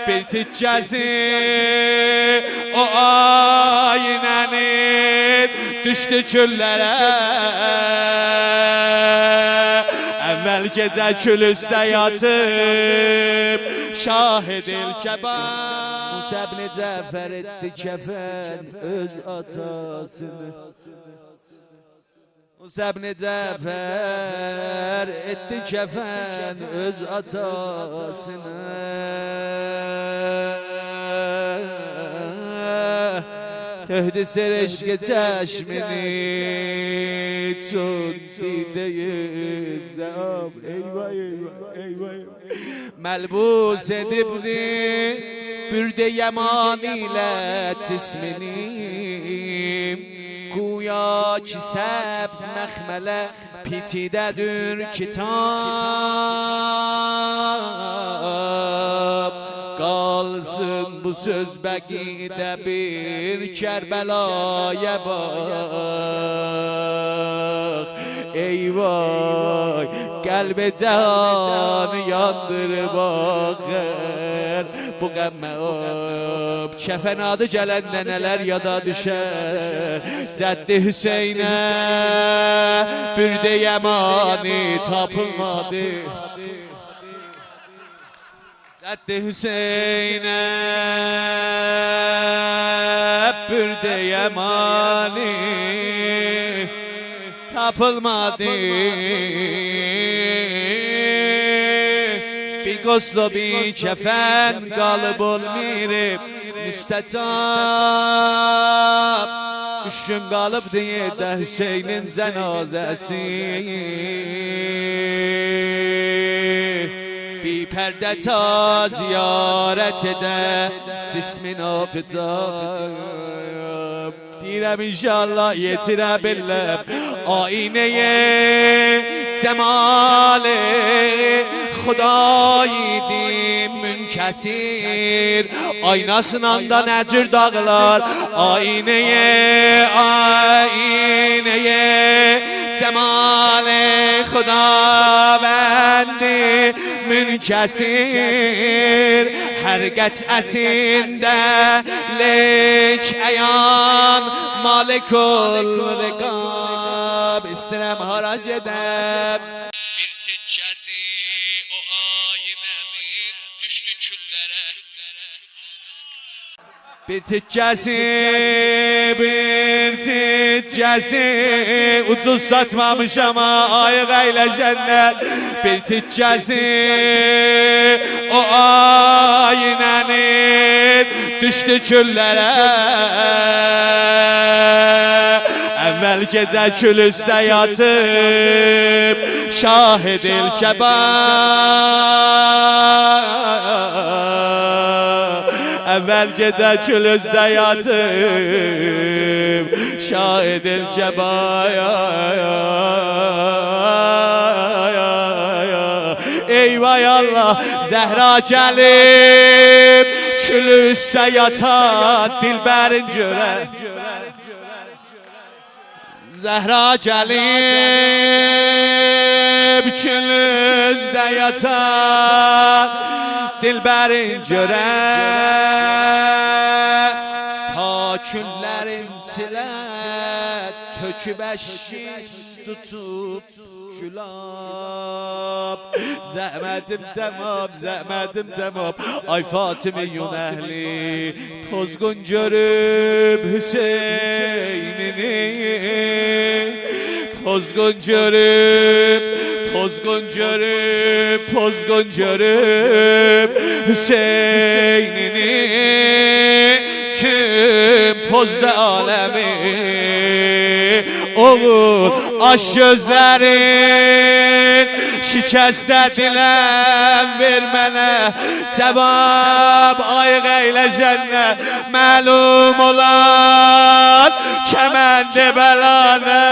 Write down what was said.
bir ticcesi o aynenin düştü çöllere. Evvel gece kül üstte yatıp şahidil keban. Musa ibn Cafer etti kefen öz atasını. Musa ibn Cafer etti kefen öz atasını. Töhdü sereşke çeşmini tut dideyi zab. Eyvah eyvah eyvah. Melbus edibdi bürde yaman ile tismini. Guya ki sebz mehmele pitidədir kitab. Qalsın bu söz bəqidə bir Kərbəlaya bax. Eyvay qəlbə canı yandırıb axır bu qəmmə ob. Kəfən adı gələndə nələr yada düşər. Cəddi Hüseynə bürdə yəmani tapılmadı. Cəddi Hüseynə bürdə yəmani tapılmadı. Bir qoslu bir kəfən qalıb olmayıb müstəcab. Üç gün qalıbdı yerdə Hüseynin cənazəsi. Bir pərdə ta ziyarət edə cismin afidab. Deyirəm inşallah yetirə biləm ayneye cemali Xudaydım münkəsir. Aynasından da nəcür dağlar ayneye cemali Xudavendi münkəsir. Hər qətrəsində lek əyan malikul rəqab. İstəyirəm harac edəm bir ticcəsi o aynemin düşdü küllere. Bir ticcəsi ucuz satmamış ama ayıq əyləşənlər. Bir ticcəsi o aynenin düşdü küllere. Evvel gece kül üstte yatıp şahidil keban. Evvel gece kül üstte yatıp şahidil keban. Eyvay Allah, Zehra gelip kül üstte yatar dilberin göre. Zehra gelip kül üstte yatar dilberin göre. Ta küllerin silet töküb əşkin tutup külab. Zəhmətim tamam, zəhmətim tamam. Ay Fatimi yun əhli pozgun görüb Hüseynini. Pozgun görüb Hüseynini. Tüm pozda alemi oğul aş gözlerin şikəstə diləm ver mənə. Cevab ayıq əyləşənə məlum olan kəməndi bəlanə.